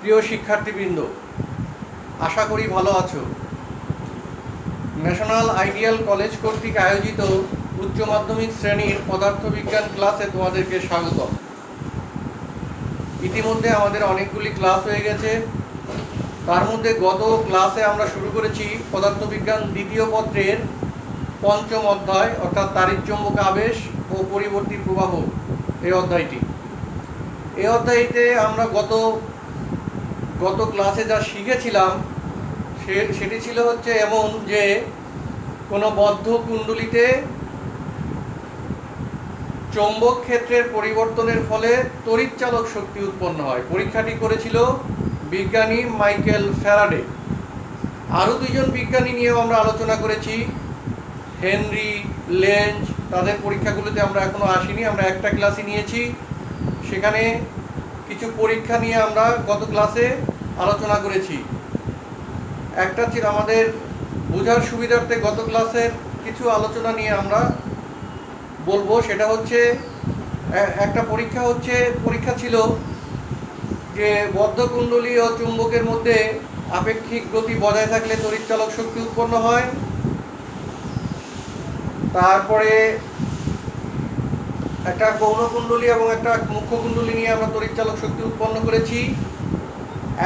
প্রিয় শিক্ষার্থীবৃন্দ, আশা করি ভালো আছো। ন্যাশনাল আইডিয়াল কলেজ কর্তৃক আয়োজিত উচ্চ মাধ্যমিক শ্রেণীর পদার্থবিজ্ঞান ক্লাসে তোমাদেরকে স্বাগত। ইতিমধ্যে আমাদের অনেকগুলি ক্লাস হয়ে গেছে। তার মধ্যে গত ক্লাসে আমরা শুরু করেছি পদার্থবিজ্ঞান দ্বিতীয় পত্রের পঞ্চম অধ্যায়, অর্থাৎ তাড়িৎচুম্বক আবেশ ও পরিবর্তী প্রবাহ এই অধ্যায়টি। এই অধ্যায়তে আমরা গত ক্লাসে যা শিখেছিলাম সেটি ছিল হচ্ছে এমন যে কোনো বদ্ধ কুণ্ডলিতে চৌম্বক ক্ষেত্রের পরিবর্তনের ফলে তড়িৎচালক শক্তি উৎপন্ন হয়। পরীক্ষাটি করেছিল বিজ্ঞানী মাইকেল ফ্যারাডে। আরও দুইজন বিজ্ঞানী নিয়েও আমরা আলোচনা করেছি, হেনরি, লেঞ্জ। তাদের পরীক্ষাগুলোতে আমরা এখনো আসিনি, আমরা একটা ক্লাসই নিয়েছি। সেখানে কিছু পরীক্ষা নিয়ে আমরা গত ক্লাসে আলোচনা করেছি। একটা ছিল আমাদের বোঝার সুবিধার্থে গত ক্লাসের কিছু আলোচনা নিয়ে আমরা বলবো। সেটা হচ্ছে একটা পরীক্ষা ছিল যে বদ্ধকুণ্ডলী ও চুম্বকের মধ্যে আপেক্ষিক গতি বজায় থাকলে তড়িৎচালক শক্তি উৎপন্ন হয়। তারপরে একটা গৌণকুণ্ডলী এবং একটা মুখ্য কুণ্ডলী নিয়ে আমরা তড়িৎচালক শক্তি উৎপন্ন করেছি।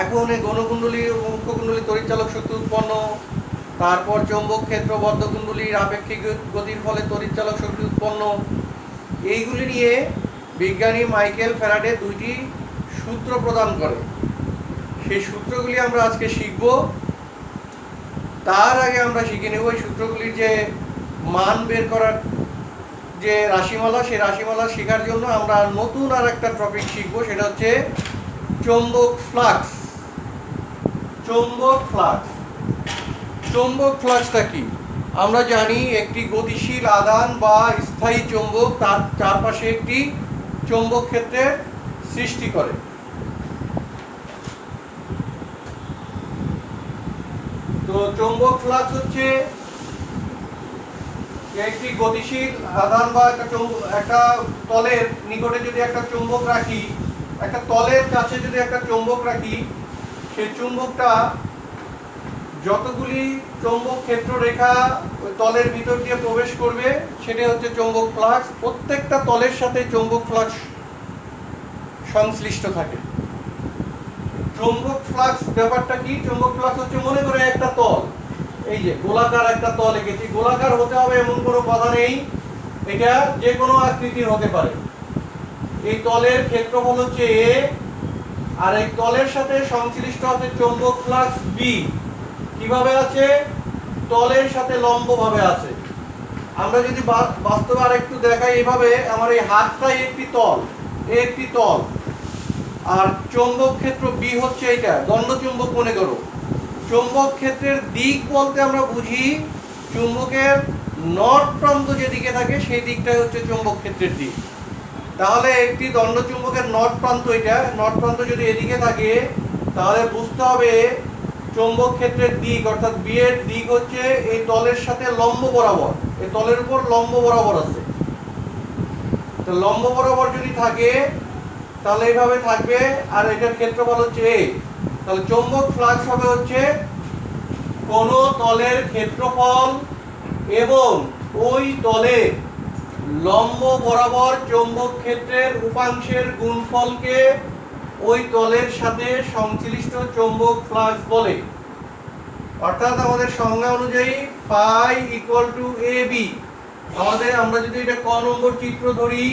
এখন এই গৌণকুণ্ডলী ও মুখ্য কুণ্ডলী তড়িৎচালক শক্তি উৎপন্ন, তারপর চৌম্বক ক্ষেত্র বদ্ধকুণ্ডলীর আপেক্ষিক গতির ফলে তড়িৎচালক শক্তি উৎপন্ন, এইগুলি নিয়ে বিজ্ঞানী মাইকেল ফ্যারাডে দুইটি সূত্র প্রদান করে। সেই সূত্রগুলি আমরা আজকে শিখব। তার আগে আমরা শিখে নেব এই সূত্রগুলির যে মান বের করার যে রাশিমালা, সেই রাশিমালা শেখার জন্য আমরা নতুন আর একটা টপিক শিখব। সেটা হচ্ছে চৌম্বক ফ্লাক্স। চৌম্বক ফ্লাক্স, চৌম্বক ফ্লাক্সটা কি? আমরা জানি একটি গতিশীল আধান বা স্থায়ী চৌম্বক তার চারপাশে একটি চৌম্বক ক্ষেত্রের সৃষ্টি করে। তো চৌম্বক ফ্লাক্স হচ্ছে একটি গতিশীল আধান বা একটা তলের নিকটে যদি একটা চৌম্বক রাখি, একটা তলের কাছে যদি একটা চৌম্বক রাখি, সেই চৌম্বকটা যতগুলি চৌম্বক ক্ষেত্র রেখা ওই তলের ভিতর দিয়ে প্রবেশ করবে সেটা হচ্ছে চৌম্বক ফ্লাক্স। প্রত্যেকটা তলের সাথে চৌম্বক ফ্লাক্স সংশ্লিষ্ট থাকে। চৌম্বক ফ্লাক্স ব্যাপারটা কি? চৌম্বক ফ্লাক্স হচ্ছে, মনে করে একটা তল, এই যে গোলাকার একটা তল এঁকেছি। গোলাকার হতে হবে এমন কোনো কথা নেই, এটা যে কোনো আকৃতির হতে পারে। এই তলের ক্ষেত্রফল হচ্ছে এ, আর এই তলের সাথে সংশ্লিষ্ট আছে চৌম্বক ফ্লাক্স বি। কিভাবে আছে? তলের সাথে লম্বভাবে আছে। আমরা যদি বাস্তবে আর একটু দেখাই, এইভাবে আমার এই হাতটাই একটি তল, একটি তল, আর চৌম্বক ক্ষেত্র বি হচ্ছে এইটা, দণ্ড চুম্বক মনে করো। চৌম্বক ক্ষেত্রের দিক বলতে আমরা বুঝি চুম্বকের নর্থ প্রান্ত যেদিকে থাকে সেই দিকটাই হচ্ছে চৌম্বক ক্ষেত্রের দিক। তাহলে একটি দণ্ড চুম্বকের নর্থ প্রান্ত, এটা নর্থ প্রান্ত যদি এদিকে থাকে, তাহলে বুঝতে হবে চৌম্বক ক্ষেত্রের দিক অর্থাৎ বি এর দিক হচ্ছে এই তলের সাথে লম্ব বরাবর। এই তলের উপর লম্ব বরাবর আছে। তো লম্ব বরাবর যদি থাকে তাহলে এইভাবে থাকবে, আর এটার ক্ষেত্রফল হচ্ছে এ। তাহলে চৌম্বক ফ্লাক্স হবে হচ্ছে কোন তলের ক্ষেত্রফল এবং ওই তলে লম্ব বরাবর চৌম্বক ক্ষেত্রের উপাংশের গুণফলকে ওই তলের সাথে সংশ্লিষ্ট চৌম্বক ফ্লাক্স বলে। অর্থাৎ আমাদের সংজ্ঞা অনুযায়ী phi equal to A B. আমরা যদি এটা ক নম্বর চিত্র ধরি,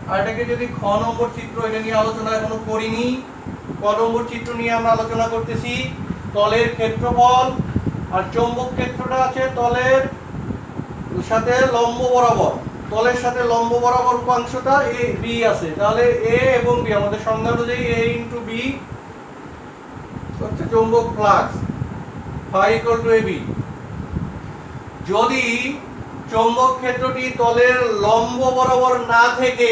আর এটাকে যদি খ নম্বর চিত্র, এটা নিয়ে আলোচনা এখনো করিনি, ক নম্বর চিত্র নিয়ে আমরা আলোচনা করতেছি। তলের ক্ষেত্রফল আর চৌম্বক ক্ষেত্রটা আছে তলের সাথে লম্ব বরাবর, তলের সাথে লম্ব বরাবর উপাংশটা এ বি আছে। তাহলে এ এবং বি আমাদের সংজ্ঞা অনুযায়ী এ ইন্টু বি হচ্ছে চৌম্বক flux, phi equal to A B. যদি চৌম্বক ক্ষেত্রটি তলের লম্ব বরাবর না থেকে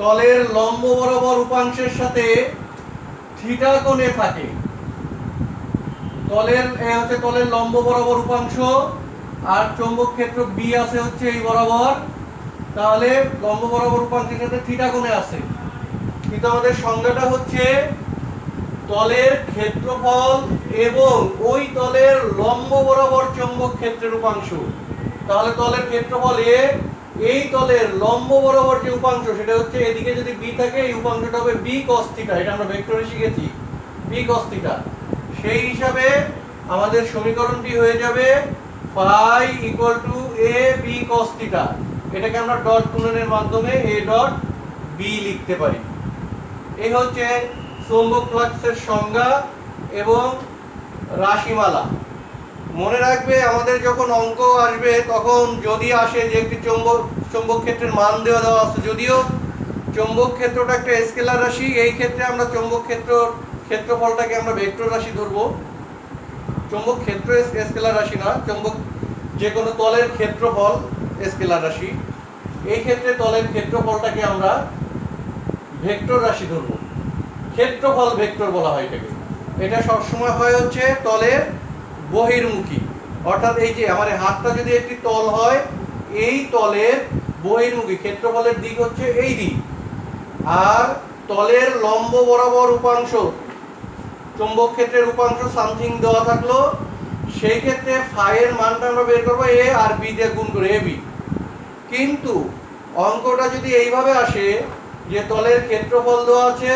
তলের লম্ব বরাবর উপাংশের সাথে থিটা কোণে থাকে, তলের হচ্ছে তলের লম্ব বরাবর উপাংশ আর চৌম্বক ক্ষেত্র বি আছে হচ্ছে এই বরাবর, তাহলে লম্ব বরাবর উপাংশের সাথে থিটা কোণে আছে। কিন্তু আমাদের সংজ্ঞাটা হচ্ছে তলের ক্ষেত্রফল এবং ওই তলের লম্ব বরাবর চৌম্বক ক্ষেত্রের উপাংশ। তাহলে তলের ক্ষেত্রফল এ, এই তলের লম্ব বরাবর যে উপাংশ সেটা হচ্ছে এদিকে যদি বি থাকে এই উপাংশটা হবে বি cos θ। এটা আমরা ভেক্টরে শিখেছি বি cos θ। সেই হিসাবে আমাদের সমীকরণটি হয়ে যাবে phi equal to A B cos θ। এটাকে আমরা ডট গুণনের মাধ্যমে এ ডট বি লিখতে পারি। এই হচ্ছে চৌম্বক ফ্লাক্সের সংজ্ঞা এবং রাশিমালা। মনে রাখবে আমাদের যখন অঙ্ক আসবে তখন যদি আসে যে একটি চৌম্বক ক্ষেত্রের মান দেওয়া আছে, যদিও চৌম্বক ক্ষেত্রটা একটা স্কেলার রাশি, এই ক্ষেত্রে আমরা চৌম্বক ক্ষেত্রফলটাকে আমরা ভেক্টর রাশি ধরবো। চৌম্বক ক্ষেত্র স্কেলার রাশি না, চৌম্বক যে কোনো তলের ক্ষেত্রফল স্কেলার রাশি। এই ক্ষেত্রে তলের ক্ষেত্রফলটাকে আমরা ভেক্টর রাশি ধরবো। ক্ষেত্রফল ভেক্টর বলা হয় এটাকে। এটা সবসময় হয় হচ্ছে তলের বহির্মুখী, অর্থাৎ এই যে আমার হাতটা যদি একটি তল হয়, এই তলের বহির্মুখী ক্ষেত্রফলের দিক হচ্ছে এই দিক। আর তলের লম্ব বরাবর উপাংশ, চৌম্বক ক্ষেত্রের উপাংশ সামথিং দেওয়া থাকলো, সেই ক্ষেত্রে ফাই এর মানটা আমরা বের করবো এ আর বি দিয়ে গুণ করে এবি। কিন্তু অঙ্কটা যদি এইভাবে আসে যে তলের ক্ষেত্রফল দেওয়া আছে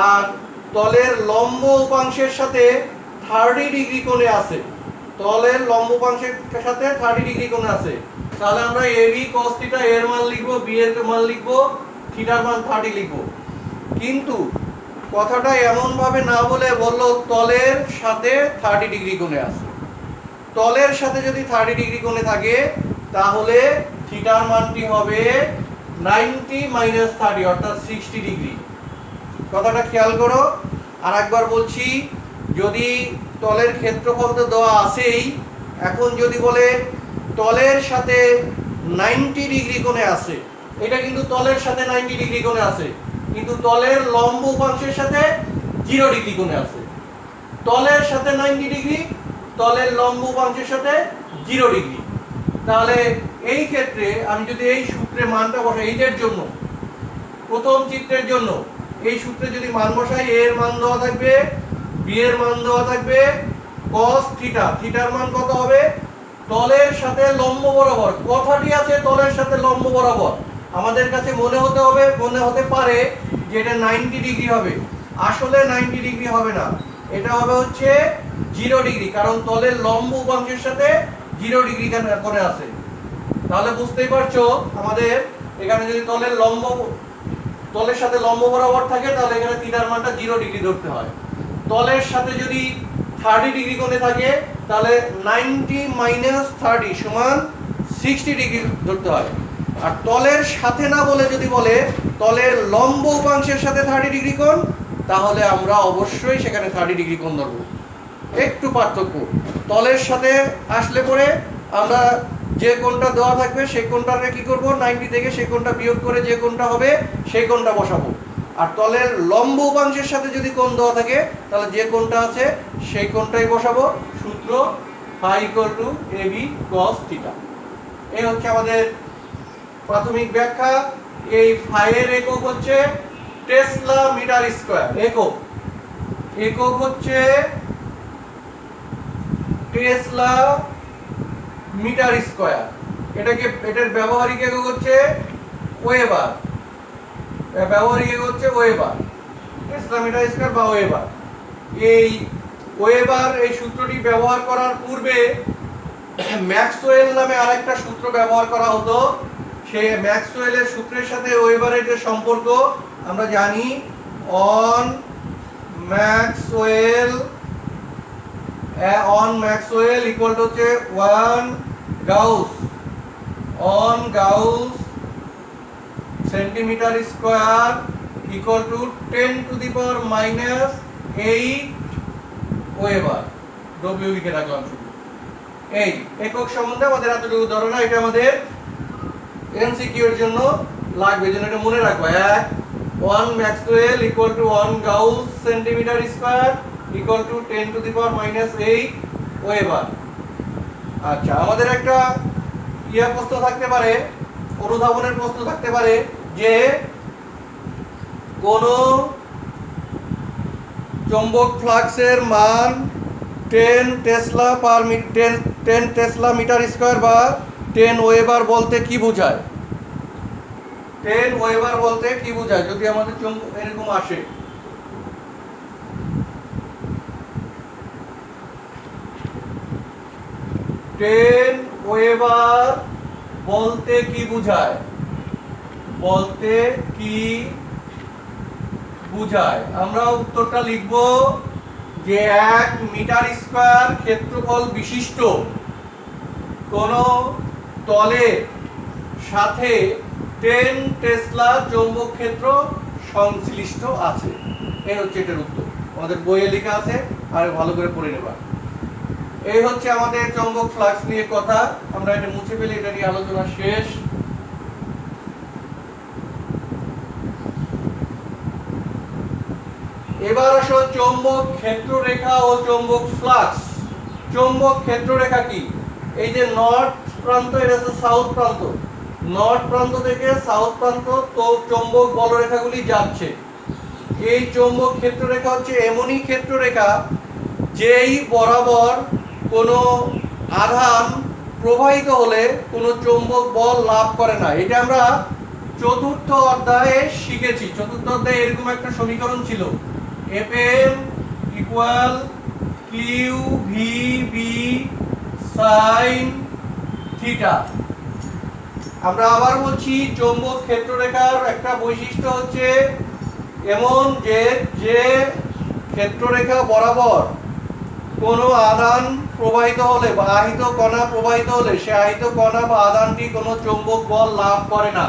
আর তলের লম্ব উপাংশের সাথে 30 ডিগ্রি কোণে আছে, তলের লম্ব উপাংশের সাথে 30 ডিগ্রি কোণে আছে, তাহলে আমরা এবি cos θ এর মান লিখবো, বি এর মান লিখবো, থিটার মান 30 লিখবো। কিন্তু কথাটা এমন ভাবে না বলে বললো তলের সাথে 30 ডিগ্রি কোণে আছে। তলের সাথে যদি 30 ডিগ্রি কোণে থাকে তাহলে থিটার মানটি হবে 90 মাইনাস 30 অর্থাৎ 60 ডিগ্রি। কথাটা খেয়াল করো। আর একবার বলছি, যদি তলের ক্ষেত্রফল তো দেওয়া আছেই, এখন যদি বলে তলের সাথে 90 ডিগ্রি কোণে আছে, এটা কিন্তু তলের সাথে 90 ডিগ্রি কোণে আছে, কিন্তু তলের লম্ব উপাংশের সাথে 0 ডিগ্রি কোণে আছে। তলের সাথে 90 ডিগ্রি, তলের লম্ব উপাংশের সাথে 0 ডিগ্রি। তাহলে এই ক্ষেত্রে আমি যদি এই সূত্রে মানটা বসাই, এইটার জন্য প্রথম চিত্রের জন্য এই সূত্রে যদি মান বসাই, এর মান দেওয়া থাকবে, বি এর মান দেওয়া থাকবে, cos θ, থিটার মান কত হবে তলের সাথে লম্ব বরাবর। কথাটি আছে তলের সাথে লম্ব বরাবর, আমাদের কাছে মনে হতে পারে যে এটা 90 ডিগ্রি হবে। আসলে 90 ডিগ্রি হবে না, এটা হবে হচ্ছে 0 ডিগ্রি, কারণ তলের লম্ব উপাংশের সাথে 0 ডিগ্রি কোণে আছে। তাহলে বুঝতেই পারছো আমাদের এখানে যদি তলের সাথে লম্ব বরাবর থাকে তাহলে এখানে থিটার মানটা 0 ডিগ্রি ধরতে হয়। তলের সাথে যদি 30 ডিগ্রি কোণে থাকে তাহলে 90 মাইনাস 30 সমান 60 ডিগ্রি ধরতে হয়। আর তলের সাথে না বলে যদি বলে তলের লম্ব উপাংশের সাথে 30 ডিগ্রি কোণ, তাহলে আমরা অবশ্যই সেখানে 30 ডিগ্রি কোণ ধরবো। একটু পার্থক্য, তলের সাথে আসলে পরে আমরা যে কোণটা দেওয়া থাকবে সেই কোণটাকে কি করব, 90 থেকে সেই কোণটা বিয়োগ করে যে কোণটা হবে সেই কোণটা বসাবো। আর তলের লম্ব উপাংশের সাথে যদি কোণ দেওয়া থাকে তাহলে যে কোণটা আছে সেই কোণটাই বসাবো। সূত্র phi equal to AB cos θ। এই হচ্ছে আমাদের প্রাথমিক ব্যাখ্যা। এই ফাই এর একক হচ্ছে টেসলা মিটার স্কয়ার। একক হচ্ছে টেসলা মিটার স্কয়ার। এটার ব্যবহারিক একক হচ্ছে ওয়েবার। টেসলা মিটার স্কয়ার বা ওয়েবার। এই ওয়েবার এই সূত্রটি ব্যবহার করার পূর্বে ম্যাক্সওয়েল নামে আরেকটা সূত্র ব্যবহার করা হতো। সেই ম্যাক্সওয়েলের সূত্রের সাথে ওয়েবারের যে সম্পর্ক আমরা জানি, অন ম্যাক্সওয়েল ইকুয়াল টু হচ্ছে 1 gauss centimetre square equal to 10 to the power minus 8 weber. W লিখে রাখলাম শুধু। এই একক সম্বন্ধে আমাদের এতটুকু ধারণা, এটা আমাদের এমসিকিউ এর জন্য লাগবে, যেন এটা মনে রাখবো। 1 maxwell equal to 1 gauss centimetre square equal to 10 to the power minus 8 weber. আচ্ছা, আমাদের একটা প্রশ্ন থাকতে পারে, অনুধাবনের প্রশ্ন থাকতে পারে যে কোন চৌম্বক ফ্লাক্সের মান 10 টেসলা মিটার স্কয়ার বা 10 ওয়েবার বলতে কি বোঝায়? 10 ওয়েবার বলতে কি বোঝায় যদি আমাদের চৌম্বক এরকম আসে? 10 ওয়েবার বলতে কি বোঝায়? বলতে কি বোঝায়? আমরা উত্তরটা লিখব যে 1 মিটার স্কয়ার ক্ষেত্রফল বিশিষ্ট কোন তলের সাথে 10 টেসলা চৌম্বক ক্ষেত্র সংশ্লিষ্ট আছে। এই হচ্ছে এটার উত্তর, আমাদের বইয়ে লেখা আছে, আর ভালো করে পড়ে নেবা। এই হচ্ছে আমাদের চৌম্বক ফ্লাক্স নিয়ে কথা। আমরা এটা মুছে ফেলি, এটা নিয়ে আলোচনা শেষ। এবার আসো চৌম্বক ক্ষেত্ররেখা ও চৌম্বক ফ্লাক্স। চৌম্বক ক্ষেত্ররেখা কি? এই যে নর্থ প্রান্ত, এটা হচ্ছে সাউথ প্রান্ত, নর্থ প্রান্ত থেকে সাউথ প্রান্ত তো চৌম্বক বলরেখাগুলি যাচ্ছে। এই চৌম্বক ক্ষেত্ররেখা হচ্ছে এমনই ক্ষেত্ররেখা যেই বরাবর কোনো আধান প্রবাহিত হলে কোনো চৌম্বক বল লাভ করে না। এটা আমরা চতুর্থ অধ্যায়ে শিখেছি। চতুর্থ অধ্যায়ে এরকম একটা সমীকরণ ছিল, Fm equal Q V B sine theta. আমরা আবার বলছি, চৌম্বক ক্ষেত্ররেখার একটা বৈশিষ্ট্য হচ্ছে এমন যে ক্ষেত্ররেখা বরাবর কোনো আধান প্রবাহিত হলে বা আহিত কণা প্রবাহিত হলে সে আহিত কণা বা আধানটি কোনো চৌম্বক বল লাভ করে না।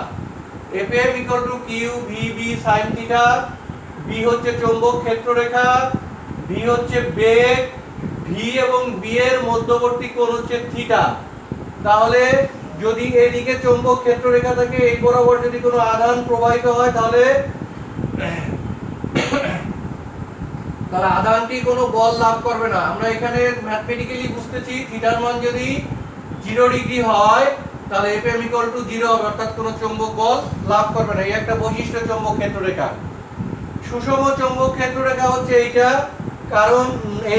Fm equal to Q V B sine theta. B হচ্ছে চৌম্বক ক্ষেত্ররেখা, ভি হচ্ছে বেগ, ভি এবং বি এর মধ্যবর্তী কোণ হচ্ছে থিটা। তাহলে যদি এদিকে চৌম্বক ক্ষেত্ররেখা থাকে, এই বরাবর যদি কোনো আধান প্রবাহিত হয় তাহলে আধানটি কোনো বল লাভ করবে না। আমরা এখানে ম্যাথমেটিক্যালি বুঝতেছি থিটার মান যদি 0 ডিগ্রি হয় তাহলে Fm ইকুয়াল টু 0 হবে, অর্থাৎ কোনো চৌম্বক বল লাভ করবে না। এই একটা বৈশিষ্ট্য চৌম্বক ক্ষেত্ররেখা। সুষম চৌম্বক ক্ষেত্ররেখা হচ্ছে এইটা, কারণ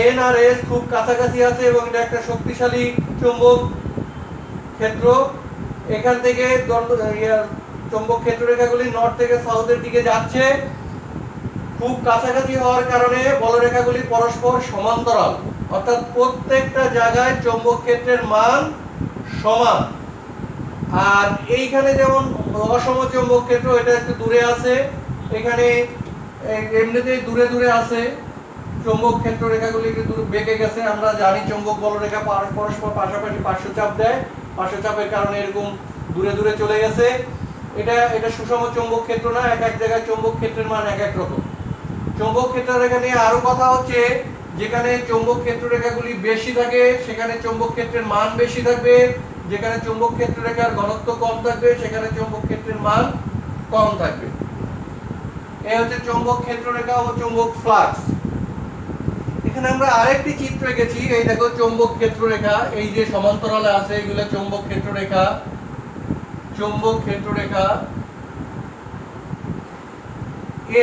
এন আর এস খুব কাছাকাছি আছে এবং এটা একটা শক্তিশালী চৌম্বক ক্ষেত্র। এখান থেকে চৌম্বক ক্ষেত্ররেখাগুলি নর্থ থেকে সাউথের দিকে যাচ্ছে। খুব কাছাকাছি হওয়ার কারণে বলরেখাগুলি পরস্পর সমান্তরাল, অর্থাৎ প্রত্যেকটা জায়গায় চৌম্বক ক্ষেত্রের মান সমান। আর এইখানে যেমন অসম চৌম্বক ক্ষেত্র, এটা একটু দূরে আছে, এখানে এমনিতেই দূরে দূরে আছে। চৌম্বক ক্ষেত্র রেখাগুলি একটু দূরে বেঁকে গেছে। আমরা জানি চৌম্বক বলরেখা পরস্পর পাশাপাশি পার্শ্বচাপ দেয়, পার্শ্বচাপের কারণে এরকম দূরে দূরে চলে গেছে। এটা সুষম চৌম্বক ক্ষেত্র না, এক এক জায়গায় চৌম্বক ক্ষেত্রের মান এক এক রকম। চৌম্বক ক্ষেত্ররেখা নিয়ে আরো কথা হচ্ছে, যেখানে চৌম্বক ক্ষেত্ররেখাগুলি বেশি থাকে সেখানে চৌম্বক ক্ষেত্রের মান বেশি থাকবে, যেখানে চৌম্বক ক্ষেত্ররেখার ঘনত্ব কম থাকবে সেখানে চৌম্বক ক্ষেত্রের মান কম থাকবে। এই হচ্ছে চৌম্বক ক্ষেত্ররেখা ও চৌম্বক ফ্লাক্স। এখানে আমরা আরেকটি চিত্র এঁকেছি, এই দেখো চৌম্বক ক্ষেত্ররেখা, এই যে সমান্তরালে আছে এগুলো চৌম্বক ক্ষেত্ররেখা। চৌম্বক ক্ষেত্ররেখা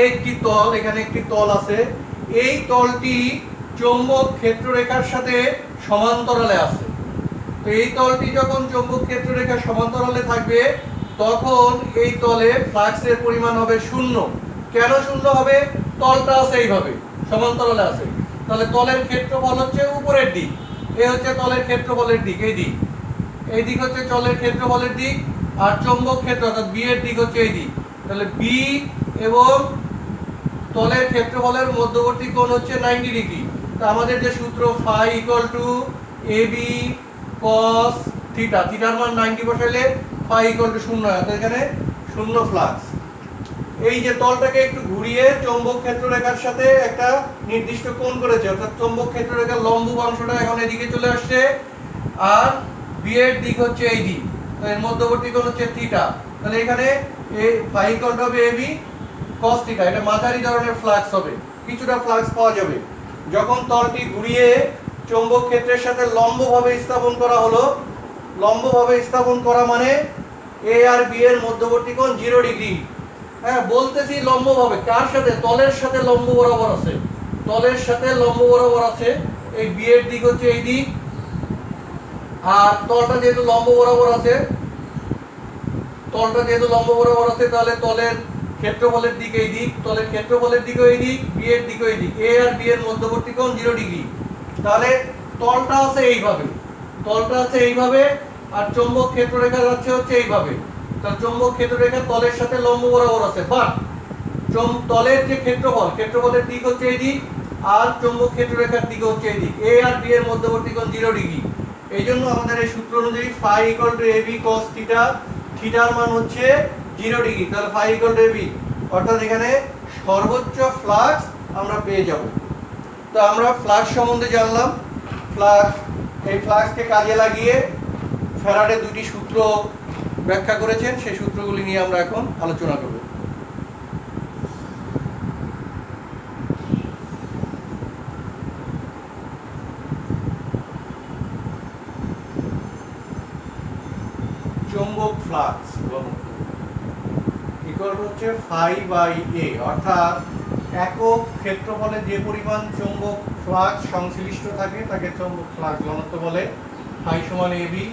একটি তল, এখানে একটি তল আছে, এই তলটি চৌম্বক ক্ষেত্ররেখার সাথে সমান্তরালে আছে। তো এই তলটি যখন চৌম্বক ক্ষেত্ররেখার সমান্তরালে থাকবে তখন এই তলে ফ্লাক্সের পরিমাণ হবে 0। কেন 0 হবে? তলটা আছে এইভাবে সমান্তরালে আছে, তাহলে তলের ক্ষেত্রফল হচ্ছে উপরের দিক, এই হচ্ছে তলের ক্ষেত্রফলের দিক, এই দিক, এই দিক হচ্ছে তলের ক্ষেত্রফলের দিক, আর চৌম্বক ক্ষেত্র অর্থাৎ বি এর দিক হচ্ছে এই দিক। তাহলে বি এবং তলের ক্ষেত্রফলের মধ্যবর্তী কোণ হচ্ছে 90 ডিগ্রি। তো আমাদের যে সূত্র phi equal to AB cos theta, থিটার মান 90 বসাইলে ফাই ইকুয়াল টু 0 হয়, অর্থাৎ এখানে 0 ফ্লাক্স। এই যে তলটাকে একটু ঘুরিয়ে চৌম্বক ক্ষেত্ররেখার সাথে একটা নির্দিষ্ট কোণ করেছে, অর্থাৎ চৌম্বক ক্ষেত্ররেখার লম্ব অংশটা এখন এদিকে চলে আসছে, আর বি এর দিক হচ্ছে এই দিক, এর মধ্যবর্তী কোণ হচ্ছে থিটা। তাহলে এখানে এই ফাই ইকুয়াল টু হবে এবি cos থিটা, এটা মাঝারি ধরনের ফ্লাক্স হবে, কিছুটা ফ্লাক্স পাওয়া যাবে। যখন তলটি ঘুরিয়ে চৌম্বক ক্ষেত্রের সাথে লম্বভাবে স্থাপন করা হলো, লম্বভাবে স্থাপন করা মানে এ আর বি এর মধ্যবর্তী কোণ 0 ডিগ্রি। হ্যাঁ, বলতেছি লম্বভাবে, কার সাথে? তলের সাথে লম্ব বরাবর আছে। তলের সাথে লম্ব বরাবর আছে, এই বি এর দিক হচ্ছে এই দিক, আর তলটা যেহেতু লম্ব বরাবর আছে, তাহলে তলের ক্ষেত্রফলের দিক এই দিক, তলের ক্ষেত্রফলের দিকও এই দিক, বি এর দিকও এই দিক, এ আর বি এর মধ্যবর্তী কোণ 0 ডিগ্রি। তাহলে তলটা আছে এইভাবে, আর চৌম্বক ক্ষেত্ররেখা যাচ্ছে হচ্ছে এইভাবে। তাহলে চৌম্বক ক্ষেত্ররেখা তলের সাথে লম্ব বরাবর আছে, বাট তলের যে ক্ষেত্রফলের দিক হচ্ছে এই দিক, আর চৌম্বক ক্ষেত্ররেখার দিক হচ্ছে এই দিক, এ আর বি এর মধ্যবর্তী কোণ 0 ডিগ্রি। এই জন্য আমাদের এই সূত্র অনুযায়ী phi equal to AB cos theta, থিটার মান হচ্ছে 0 ডিগ্রি। তাহলে ফাই ইকুয়াল টু এবি, অর্থাৎ এখানে সর্বোচ্চ ফ্লাক্স আমরা পেয়ে যাব। তো আমরা ফ্লাক্স সম্বন্ধে জানলাম। এই ফ্লাক্সকে কাজে লাগিয়ে ফ্যারাডে দুটি সূত্র ব্যাখ্যা করেছেন, সেই সূত্রগুলি নিয়ে আমরা এখন আলোচনা করব। চৌম্বক ফ্লাক্স ইকুয়াল টু হচ্ছে ফাই বাই এ, অর্থাৎ একক ক্ষেত্রফলে যে পরিমাণ চৌম্বক ফ্লাক্স সংশ্লিষ্ট থাকে তাকে চৌম্বক ফ্লাক্স ঘনত্ব বলে। ফাই সমান এবি,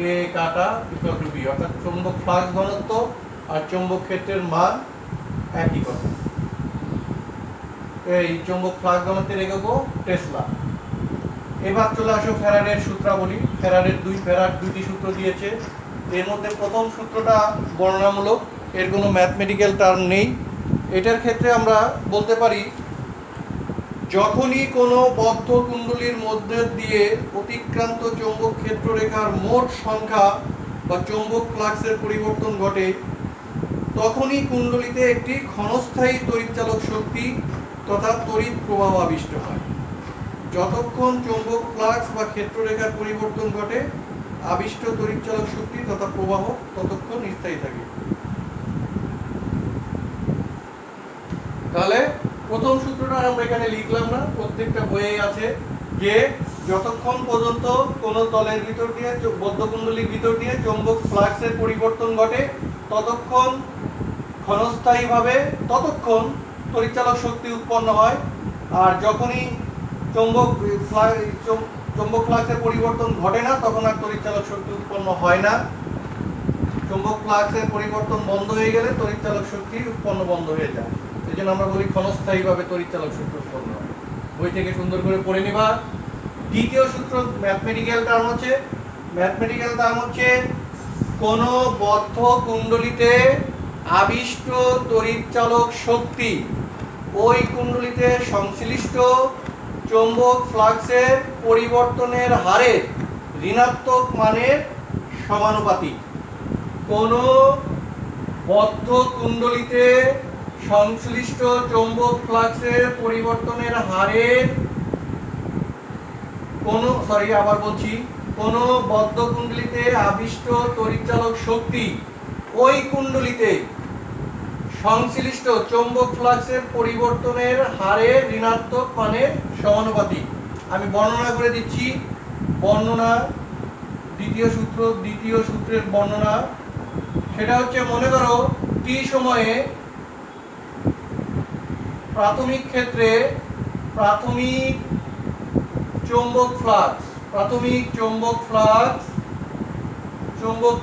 এ কাটা ইকুয়াল টু বি, অর্থাৎ চৌম্বক ফ্লাক্স ঘনত্ব আর চৌম্বক ক্ষেত্রের মান একই কথা। এই চৌম্বক ফ্লাক্স ঘনত্বের এককও টেসলা। এবার চলে আসো ফ্যারাডের সূত্রাবলী। ফ্যারাড দুইটি সূত্র দিয়েছে। এর মধ্যে প্রথম সূত্রটা বর্ণনামূলক, এর কোনো ম্যাথমেটিক্যাল টার্ম নেই। এটার ক্ষেত্রে আমরা বলতে পারি, যখনই কোনো বদ্ধ কুণ্ডলীর মধ্যে দিয়ে অতিক্রান্ত চৌম্বক ক্ষেত্ররেখার মোট সংখ্যা বা চৌম্বক ফ্লাক্সের পরিবর্তন ঘটে, তখনই কুণ্ডলীতে একটি ক্ষণস্থায়ী তড়িৎচালক শক্তি তথা তড়িৎ প্রবাহ আবিষ্ট হয়। যতক্ষণ চৌম্বক ফ্লাক্স বা ক্ষেত্ররেখার পরিবর্তন ঘটে, আবিষ্ট তড়িৎচালক শক্তি তথা প্রবাহ ততক্ষণ স্থায়ী থাকে। তাহলে প্রথম সূত্রটা আমরা এখানে লিখলাম না, প্রত্যেকটা বইয়ে আছে, যে যতক্ষণ পর্যন্ত কোনো তলের ভিতর দিয়ে বদ্ধকুণ্ডলীর ভিতর দিয়ে চৌম্বক ফ্লাক্সের পরিবর্তন ঘটে, ততক্ষণ ততক্ষণ তড়িৎচালক শক্তি উৎপন্ন হয়। আর যখনই চৌম্বক ফ্লাক্সের পরিবর্তন ঘটে না, তখন আর তড়িৎচালক শক্তি উৎপন্ন হয় না। চৌম্বক ফ্লাক্সের পরিবর্তন বন্ধ হয়ে গেলে তড়িৎচালক শক্তি উৎপন্ন বন্ধ হয়ে যায়। এই জন্য আমরা বলি ক্ষণস্থায়ীভাবে তড়িৎচালক শক্তি উৎপন্ন হয়। বই থেকে সুন্দর করে পড়ে নিবা। দ্বিতীয় সূত্র ম্যাথমেটিক্যাল টার্ম হচ্ছে কোন বদ্ধ কুণ্ডলীতে আবিষ্ট তড়িৎচালক শক্তি ওই কুণ্ডলীতে সংশ্লিষ্ট চৌম্বক ফ্লাক্সের পরিবর্তনের হারের ঋণাত্মক মানের সমানুপাতিক। কোন বদ্ধ কুণ্ডলীতে সংশ্লিষ্ট চৌম্বক ফ্লাক্সের পরিবর্তনের হারের কোন বদ্ধ কুণ্ডলীতে আবিষ্ট তড়িৎচালক শক্তি ওই কুণ্ডলীতে সংশ্লিষ্ট চৌম্বক ফ্লাক্সের পরিবর্তনের হারের ঋণাত্মক মানের সমানুপাতিক। আমি বর্ণনা করে দিচ্ছি। দ্বিতীয় সূত্রের বর্ণনা, সেটা হচ্ছে, মনে করো টি সময়ে প্রাথমিক চৌম্বক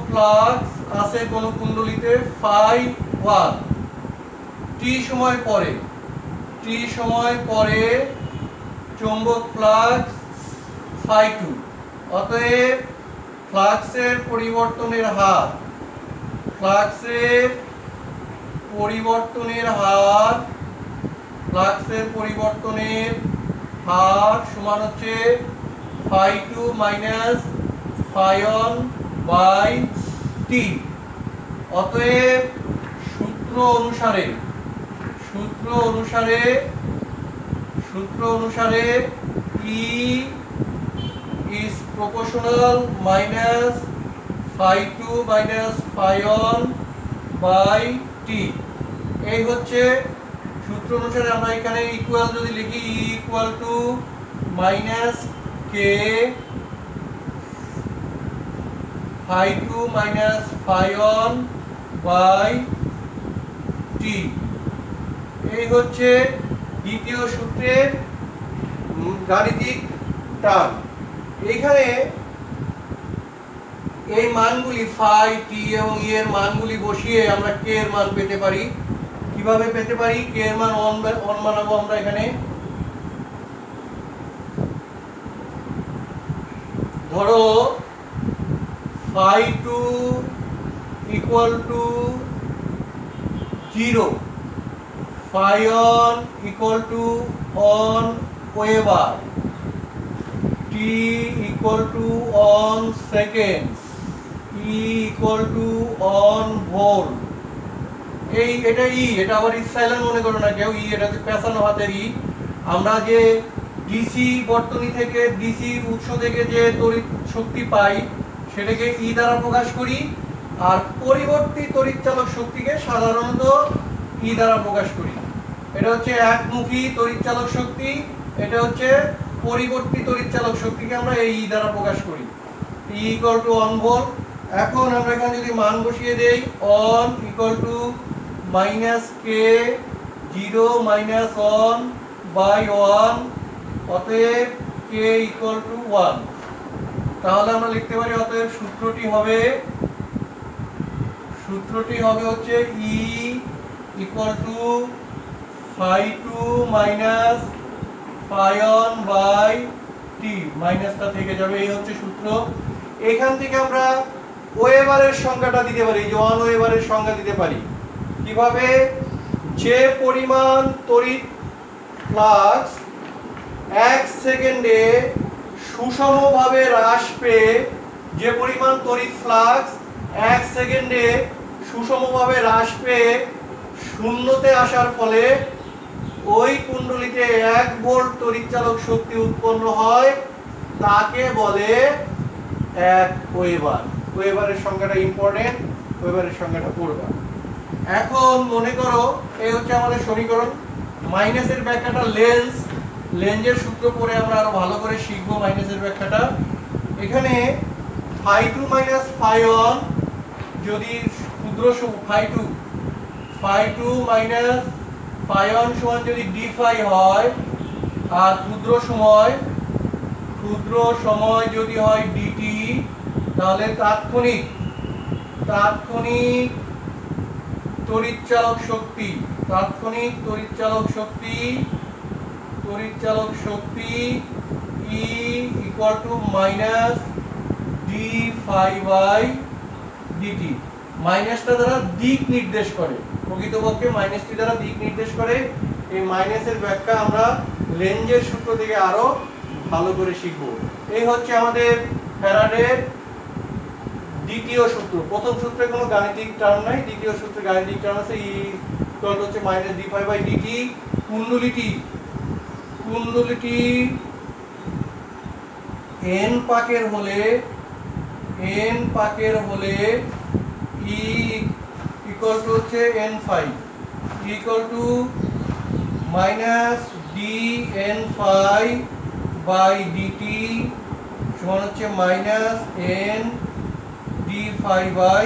ফ্লাক্স আছে কোন কুণ্ডলীতে ফাই 1। টি সময় পরে চৌম্বক ফ্লাক্স ফাই 2। অতএব ফ্লাক্সের পরিবর্তনের হার সমান হচ্ছে phi 2 minus phi 1 by T. অতএব সূত্র অনুসারে E is proportional minus phi 2 minus phi 1 by t। এই হচ্ছে সূত্র অনুসারে আমরা এখানে ইকুয়াল যদি লিখি, E equal to minus k phi 2 minus phi 1 by t। এই হচ্ছে দ্বিতীয় সূত্রের গাণিতিক টার্ম। এখানে এই মানগুলি ফাই, টি এবং ই এর মানগুলি বসিয়ে আমরা কে এর মান পেতে পারি। কিভাবে পেতে পারি? কে এর মান অন বানাবো আমরা এখানে। ধরো phi two equal to 0, phi one equal to one weber, T equal to one seconds, E equal to one volt. এটা ই, এটা আবার ইপসাইলন মনে করো না কেউ, ই এটা হচ্ছে পেঁচানো হাতের ই। আমরা যে ডিসি বর্তনী থেকে, ডিসি উৎস থেকে যে তড়িৎ শক্তি পাই সেটাকে ই দ্বারা প্রকাশ করি, আর পরিবর্তী তড়িৎচালক শক্তিকে সাধারণত ই দ্বারা প্রকাশ করি। এটা হচ্ছে একমুখী তড়িৎচালক শক্তি, এটা হচ্ছে পরিবর্তী তড়িৎচালক শক্তিকে আমরা এই ই দ্বারা প্রকাশ করি। E equal to one volt. এখন আমরা এখানে যদি মান বসিয়ে দেই, one equal to minus K 0 minus one by 1, অতএব কে ইকুয়াল টু 1। তাহলে আমরা লিখতে পারি অতএব সূত্রটি হবে হচ্ছে E equal to phi two minus phi one by t, মাইনাসটা থেকে যাবে, এই হচ্ছে সূত্র। এখান থেকে আমরা ওয়েবারের সংজ্ঞাটা দিতে পারি, যে ওয়ান ওয়েবারের সংজ্ঞা দিতে পারি। কিভাবে? যে পরিমাণ তড়িৎ ফ্লাক্স 1 সেকেন্ডে সুষমভাবে হ্রাস পেয়ে, যে পরিমাণ তড়িৎ ফ্লাক্স 1 সেকেন্ডে সুষমভাবে হ্রাস পেয়ে শূন্যতে আসার ফলে ওই কুণ্ডলীতে 1 ভোল্ট তড়িৎচালক শক্তি উৎপন্ন হয়, তাকে বলে 1 ওয়েবার। ওয়েবারের সংখ্যাটা ইম্পর্টেন্ট, ওয়েবারের সংখ্যাটা পড়বা। এখন মনে করো এই হচ্ছে আমাদের সমীকরণ। মাইনাসের ব্যাখ্যাটা লেন্জের সূত্র পড়ে আমরা আরো ভালো করে শিখবো মাইনাসের ব্যাখ্যাটা। এখানে phi two minus phi one, যদি ক্ষুদ্র phi two minus phi one সমান যদি ডি ফাই হয়, আর ক্ষুদ্র সময় যদি হয় ডিটি, তাহলে তাৎক্ষণিক তড়িৎচালক শক্তি E equal to minus D phi by dt. মাইনাসটা দ্বারা দিক নির্দেশ করে, প্রকৃতপক্ষে মাইনাসটি দ্বারা দিক নির্দেশ করে। এই মাইনাসের ব্যাখ্যা আমরা লেঞ্জের সূত্র থেকে আরো ভালো করে শিখব। এই হচ্ছে আমাদের ফ্যারাডের দ্বিতীয় সূত্র। প্রথম সূত্রে কোনো গাণিতিক টার্ম নাই, দ্বিতীয় সূত্রে গাণিতিক টার্ম আছে। ই ইকুয়াল টু হচ্ছে minus D phi by dt. কুণ্ডলীটি n পাকের হলে ই ইকুয়াল টু হচ্ছে n phi equal to minus D n phi by dt সমান হচ্ছে minus n D phi by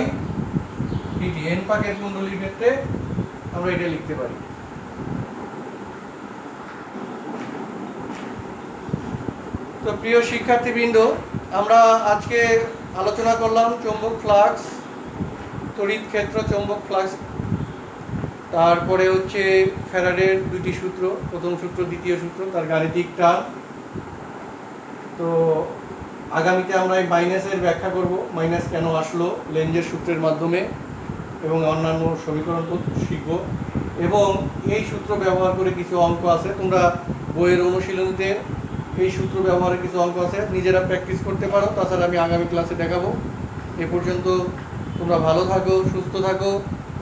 dt. n পাকের কুণ্ডলীর ক্ষেত্রে আমরা এটা লিখতে পারি। তো প্রিয় শিক্ষার্থীবৃন্দ, আমরা আজকে আলোচনা করলাম চৌম্বক ফ্লাক্স, তড়িৎ ক্ষেত্র, চৌম্বক ফ্লাক্স, তারপরে হচ্ছে ফ্যারাডের দুটি সূত্র, প্রথম সূত্র দ্বিতীয় সূত্র, তার গাণিতিক টার্ম। তো আগামীতে আমরা এই মাইনাসের ব্যাখ্যা করব, মাইনাস কেন আসলো লেঞ্জের সূত্রের মাধ্যমে, এবং অন্যান্য সমীকরণ শিখব। এবং এই সূত্র ব্যবহার করে কিছু অঙ্ক আছে, তোমরা বইয়ের অনুশীলনীতে এই সূত্র ব্যবহারের কিছু অঙ্ক আছে, নিজেরা প্র্যাকটিস করতে পারো। তাছাড়া আমি আগামী ক্লাসে দেখাবো। এ পর্যন্ত তোমরা ভালো থাকো, সুস্থ থাকো,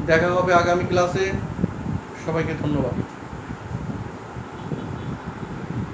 দেখা হবে আগামী ক্লাসে। সবাইকে ধন্যবাদ।